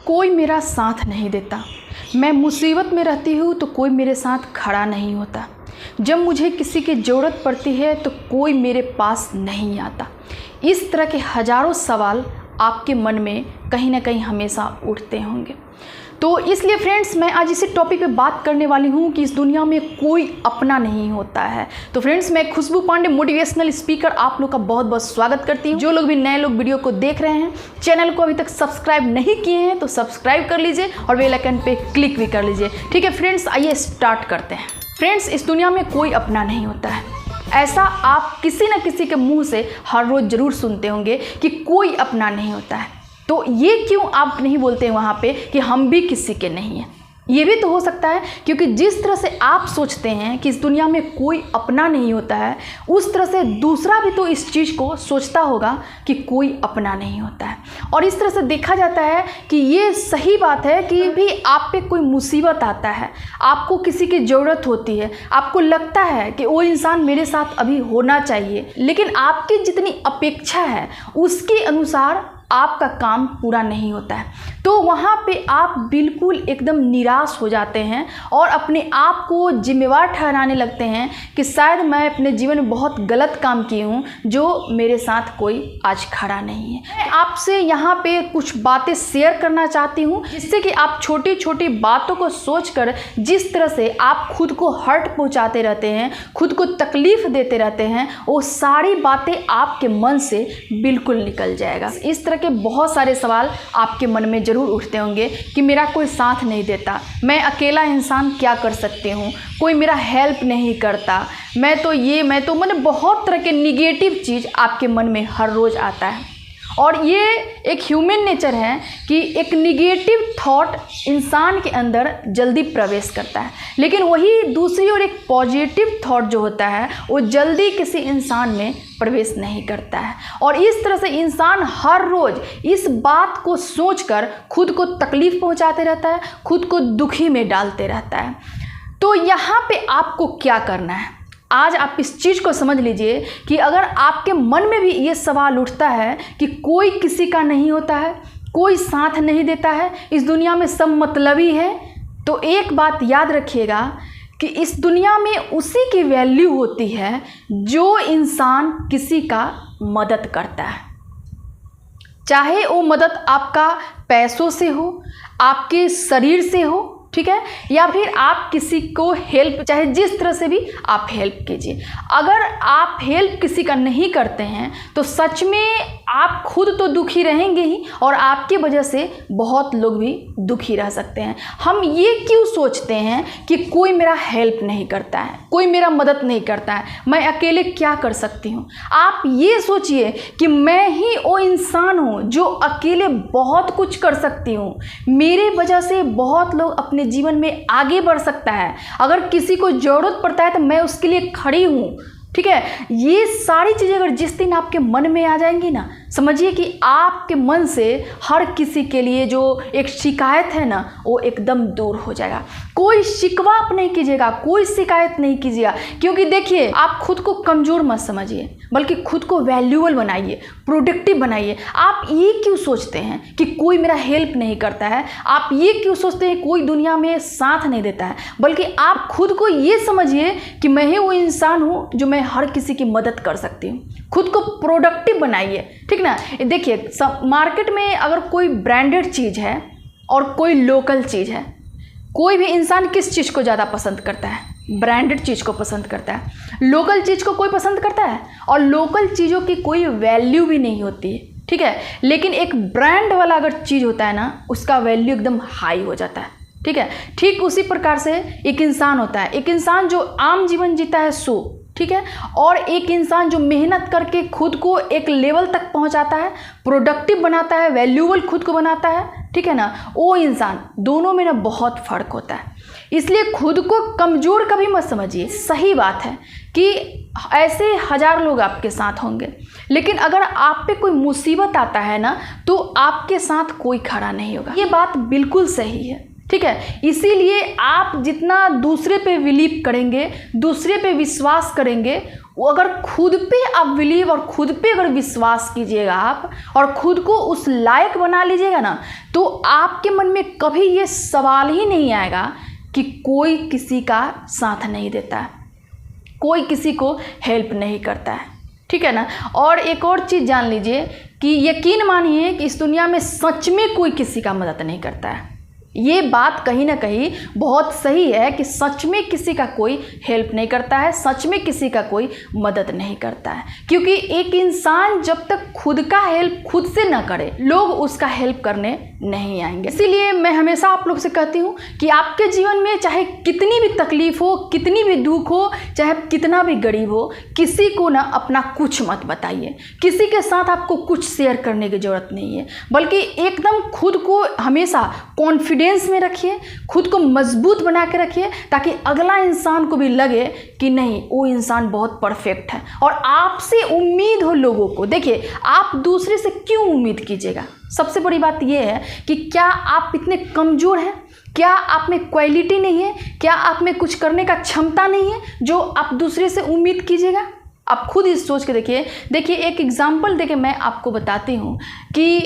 कोई मेरा साथ नहीं देता, मैं मुसीबत में रहती हूँ तो कोई मेरे साथ खड़ा नहीं होता, जब मुझे किसी की ज़रूरत पड़ती है तो कोई मेरे पास नहीं आता। इस तरह के हज़ारों सवाल आपके मन में कहीं ना कहीं हमेशा उठते होंगे। तो इसलिए फ्रेंड्स, मैं आज इसी टॉपिक पे बात करने वाली हूँ कि इस दुनिया में कोई अपना नहीं होता है। तो फ्रेंड्स, मैं खुशबू पांडे मोटिवेशनल स्पीकर आप लोग का बहुत बहुत स्वागत करती हूँ। जो लोग भी नए लोग वीडियो को देख रहे हैं, चैनल को अभी तक सब्सक्राइब नहीं किए हैं तो सब्सक्राइब कर लीजिए और बेल आइकन पे क्लिक भी कर लीजिए। ठीक है फ्रेंड्स, आइए स्टार्ट करते हैं। फ्रेंड्स, इस दुनिया में कोई अपना नहीं होता है। ऐसा आप किसी न किसी के मुँह से हर रोज़ ज़रूर सुनते होंगे कि कोई अपना नहीं होता है। तो ये क्यों आप नहीं बोलते हैं वहाँ पे कि हम भी किसी के नहीं हैं? ये भी तो हो सकता है क्योंकि जिस तरह से आप सोचते हैं कि इस दुनिया में कोई अपना नहीं होता है, उस तरह से दूसरा भी तो इस चीज़ को सोचता होगा कि कोई अपना नहीं होता है। और इस तरह से देखा जाता है कि ये सही बात है कि भी आप पे कोई मुसीबत आता है, आपको किसी की ज़रूरत होती है, आपको लगता है कि वो इंसान मेरे साथ अभी होना चाहिए, लेकिन आपकी जितनी अपेक्षा है उसके अनुसार आपका काम पूरा नहीं होता है, तो वहाँ पे आप बिल्कुल एकदम निराश हो जाते हैं और अपने आप को जिम्मेवार ठहराने लगते हैं कि शायद मैं अपने जीवन में बहुत गलत काम की हूँ जो मेरे साथ कोई आज खड़ा नहीं है। मैं आपसे यहाँ पे कुछ बातें शेयर करना चाहती हूँ जिससे कि आप छोटी छोटी बातों को सोचकर जिस तरह से आप खुद को हर्ट पहुँचाते रहते हैं, खुद को तकलीफ़ देते रहते हैं, वो सारी बातें आपके मन से बिल्कुल निकल जाएगा। इस तरह के बहुत सारे सवाल आपके मन में ज़रूर उठते होंगे कि मेरा कोई साथ नहीं देता, मैं अकेला इंसान क्या कर सकती हूँ, कोई मेरा हेल्प नहीं करता, मैं तो मैंने बहुत तरह के निगेटिव चीज़ आपके मन में हर रोज़ आता है। और ये एक ह्यूमन नेचर है कि एक निगेटिव थॉट इंसान के अंदर जल्दी प्रवेश करता है, लेकिन वही दूसरी ओर एक पॉजिटिव थॉट जो होता है वो जल्दी किसी इंसान में प्रवेश नहीं करता है। और इस तरह से इंसान हर रोज़ इस बात को सोचकर खुद को तकलीफ़ पहुंचाते रहता है, खुद को दुखी में डालते रहता है। तो यहाँ पे आपको क्या करना है, आज आप इस चीज़ को समझ लीजिए कि अगर आपके मन में भी ये सवाल उठता है कि कोई किसी का नहीं होता है, कोई साथ नहीं देता है, इस दुनिया में सब मतलबी है, तो एक बात याद रखिएगा कि इस दुनिया में उसी की वैल्यू होती है जो इंसान किसी का मदद करता है। चाहे वो मदद आपका पैसों से हो, आपके शरीर से हो, ठीक है, या फिर आप किसी को हेल्प, चाहे जिस तरह से भी आप हेल्प कीजिए। अगर आप हेल्प किसी का नहीं करते हैं तो सच में आप खुद तो दुखी रहेंगे ही और आपकी वजह से बहुत लोग भी दुखी रह सकते हैं। हम ये क्यों सोचते हैं कि कोई मेरा हेल्प नहीं करता है, कोई मेरा मदद नहीं करता है, मैं अकेले क्या कर सकती हूँ। आप ये सोचिए कि मैं ही वो इंसान हूँ जो अकेले बहुत कुछ कर सकती हूँ, मेरे वजह से बहुत लोग अपने जीवन में आगे बढ़ सकता है, अगर किसी को ज़रूरत पड़ता है तो मैं उसके लिए खड़ी हूँ। ठीक है, ये सारी चीज़ें अगर जिस दिन आपके मन में आ जाएंगी ना, समझिए कि आपके मन से हर किसी के लिए जो एक शिकायत है ना वो एकदम दूर हो जाएगा। कोई शिकवा आप नहीं कीजिएगा, कोई शिकायत नहीं कीजिएगा, क्योंकि देखिए आप खुद को कमज़ोर मत समझिए, बल्कि खुद को वैल्यूएबल बनाइए, प्रोडक्टिव बनाइए। आप ये क्यों सोचते हैं कि कोई मेरा हेल्प नहीं करता है, आप ये क्यों सोचते हैं कोई दुनिया में साथ नहीं देता है, बल्कि आप खुद को ये समझिए कि मैं ही वो इंसान हूँ जो मैं हर किसी की मदद कर सकती हूँ। खुद को प्रोडक्टिव बनाइए, ठीक ना। देखिए मार्केट में अगर कोई ब्रांडेड चीज़ है और कोई लोकल चीज़ है, कोई भी इंसान किस चीज़ को ज़्यादा पसंद करता है? ब्रांडेड चीज़ को पसंद करता है। लोकल चीज़ को कोई पसंद करता है? और लोकल चीज़ों की कोई वैल्यू भी नहीं होती है, ठीक है, लेकिन एक ब्रांड वाला अगर चीज़ होता है ना, उसका वैल्यू एकदम हाई हो जाता है, ठीक है। ठीक उसी प्रकार से एक इंसान होता है, एक इंसान जो आम जीवन जीता है सो, ठीक है, और एक इंसान जो मेहनत करके खुद को एक लेवल तक पहुंचाता है, प्रोडक्टिव बनाता है, वैल्यूएबल खुद को बनाता है, ठीक है ना, वो इंसान, दोनों में ना बहुत फ़र्क होता है। इसलिए खुद को कमज़ोर कभी मत समझिए। सही बात है कि ऐसे हज़ार लोग आपके साथ होंगे, लेकिन अगर आप पे कोई मुसीबत आता है ना तो आपके साथ कोई खड़ा नहीं होगा। ये बात बिल्कुल सही है, ठीक है। इसीलिए आप जितना दूसरे पे बिलीव करेंगे, दूसरे पे विश्वास करेंगे, वो अगर खुद पे आप बिलीव और खुद पे अगर विश्वास कीजिएगा आप और खुद को उस लायक बना लीजिएगा ना, तो आपके मन में कभी ये सवाल ही नहीं आएगा कि कोई किसी का साथ नहीं देता है, कोई किसी को हेल्प नहीं करता है। ठीक है ना। और एक और चीज़ जान लीजिए कि यकीन मानिए कि इस दुनिया में सच में कोई किसी का मदद नहीं करता है। ये बात कहीं ना कहीं बहुत सही है कि सच में किसी का कोई हेल्प नहीं करता है, सच में किसी का कोई मदद नहीं करता है। क्योंकि एक इंसान जब तक खुद का हेल्प खुद से ना करे, लोग उसका हेल्प करने नहीं आएंगे। इसीलिए मैं हमेशा आप लोग से कहती हूँ कि आपके जीवन में चाहे कितनी भी तकलीफ हो, कितनी भी दुख हो, चाहे कितना भी गरीब हो, किसी को ना अपना कुछ मत बताइए। किसी के साथ आपको कुछ शेयर करने की ज़रूरत नहीं है, बल्कि एकदम खुद को हमेशा कॉन्फिडेंस में रखिए, खुद को मजबूत बना के रखिए, ताकि अगला इंसान को भी लगे कि नहीं, वो इंसान बहुत परफेक्ट है और आपसे उम्मीद हो लोगों को। देखिए, आप दूसरे से क्यों उम्मीद कीजिएगा? सबसे बड़ी बात यह है कि क्या आप इतने कमज़ोर हैं? क्या आप में क्वालिटी नहीं है? क्या आप में कुछ करने का क्षमता नहीं है जो आप दूसरे से उम्मीद कीजिएगा? आप खुद इस सोच के देखिए। देखिए, एक एग्जाम्पल देके मैं आपको बताती हूँ कि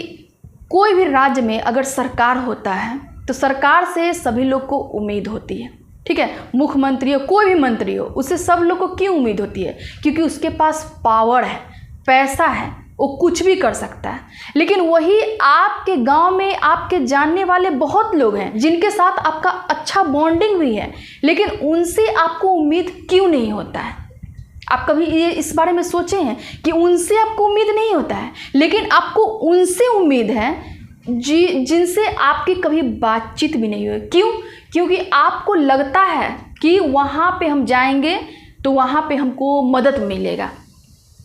कोई भी राज्य में अगर सरकार होता है तो सरकार से सभी लोग को उम्मीद होती है। ठीक है, मुख्यमंत्री हो, कोई भी मंत्री हो, उससे सब लोग को क्यों उम्मीद होती है? क्योंकि उसके पास पावर है, पैसा है, वो कुछ भी कर सकता है। लेकिन वही आपके गांव में आपके जानने वाले बहुत लोग हैं जिनके साथ आपका अच्छा बॉन्डिंग भी है, लेकिन उनसे आपको उम्मीद क्यों नहीं होता है? आप कभी ये इस बारे में सोचे हैं कि उनसे आपको उम्मीद नहीं होता है, लेकिन आपको उनसे उम्मीद है जिनसे आपकी कभी बातचीत भी नहीं हुई? क्यों? क्योंकि आपको लगता है कि वहाँ पे हम जाएंगे तो वहाँ पे हमको मदद मिलेगा।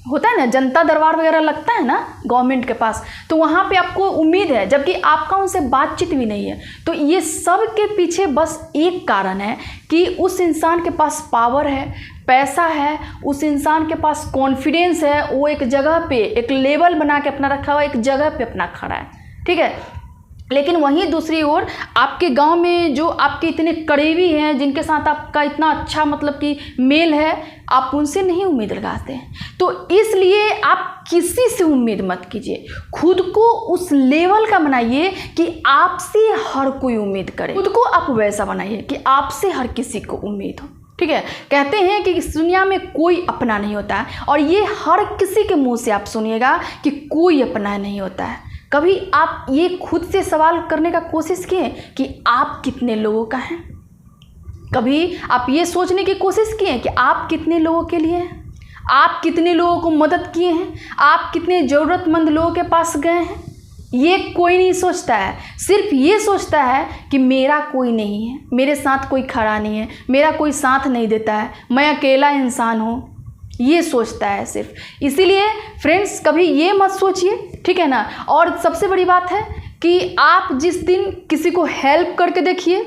होता है ना, जनता दरबार वगैरह लगता है ना गवर्नमेंट के पास, तो वहाँ पे आपको उम्मीद है, जबकि आपका उनसे बातचीत भी नहीं है। तो ये सब के पीछे बस एक कारण है कि उस इंसान के पास पावर है, पैसा है, उस इंसान के पास कॉन्फिडेंस है, वो एक जगह पे एक लेवल बना के अपना रखा हुआ, एक जगह पे अपना खड़ा है। ठीक है। लेकिन वहीं दूसरी ओर आपके गांव में जो आपके इतने करीबी हैं, जिनके साथ आपका इतना अच्छा मतलब कि मेल है, आप उनसे नहीं उम्मीद लगाते हैं। तो इसलिए आप किसी से उम्मीद मत कीजिए, खुद को उस लेवल का बनाइए कि आपसे हर कोई उम्मीद करे। खुद को आप वैसा बनाइए कि आपसे हर किसी को उम्मीद हो। ठीक है। कहते हैं कि इस दुनिया में कोई अपना नहीं होता है, और ये हर किसी के मुंह से आप सुनिएगा कि कोई अपना नहीं होता है। कभी आप ये खुद से सवाल करने का कोशिश किए कि आप कितने लोगों का हैं? कभी आप ये सोचने की कोशिश किए कि आप कितने लोगों के लिए हैं? आप कितने लोगों को मदद किए हैं? आप कितने ज़रूरतमंद लोगों के पास गए हैं? ये कोई नहीं सोचता है। सिर्फ ये सोचता है कि मेरा कोई नहीं है, मेरे साथ कोई खड़ा नहीं है, मेरा कोई साथ नहीं देता है, मैं अकेला इंसान हूँ, ये सोचता है सिर्फ। इसीलिए फ्रेंड्स, कभी ये मत सोचिए, ठीक है ना। और सबसे बड़ी बात है कि आप जिस दिन किसी को हेल्प करके देखिए,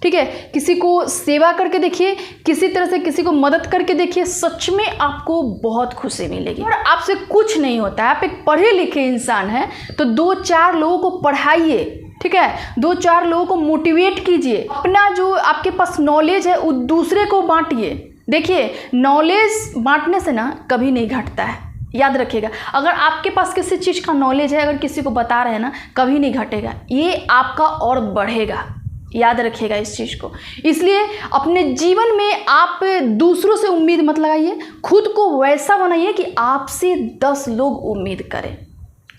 ठीक है, किसी को सेवा करके देखिए, किसी तरह से किसी को मदद करके देखिए, सच में आपको बहुत खुशी मिलेगी। और आपसे कुछ नहीं होता है, आप एक पढ़े लिखे इंसान हैं, तो 2-4 लोगों को पढ़ाइए, ठीक है, 2-4 लोगों को मोटिवेट कीजिए। अपना जो आपके पास नॉलेज है वो दूसरे को बांटिए। देखिए, नॉलेज बांटने से ना कभी नहीं घटता है, याद रखिएगा। अगर आपके पास किसी चीज़ का नॉलेज है, अगर किसी को बता रहे हैं ना, कभी नहीं घटेगा, ये आपका और बढ़ेगा। याद रखिएगा इस चीज़ को। इसलिए अपने जीवन में आप दूसरों से उम्मीद मत लगाइए, खुद को वैसा बनाइए कि आपसे 10 लोग उम्मीद करें।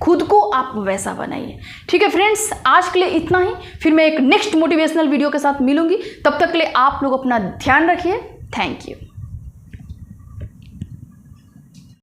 खुद को आप वैसा बनाइए। ठीक है फ्रेंड्स, आज के लिए इतना ही। फिर मैं एक नेक्स्ट मोटिवेशनल वीडियो के साथ मिलूंगी। तब तक के लिए आप लोग अपना ध्यान रखिए। Thank you.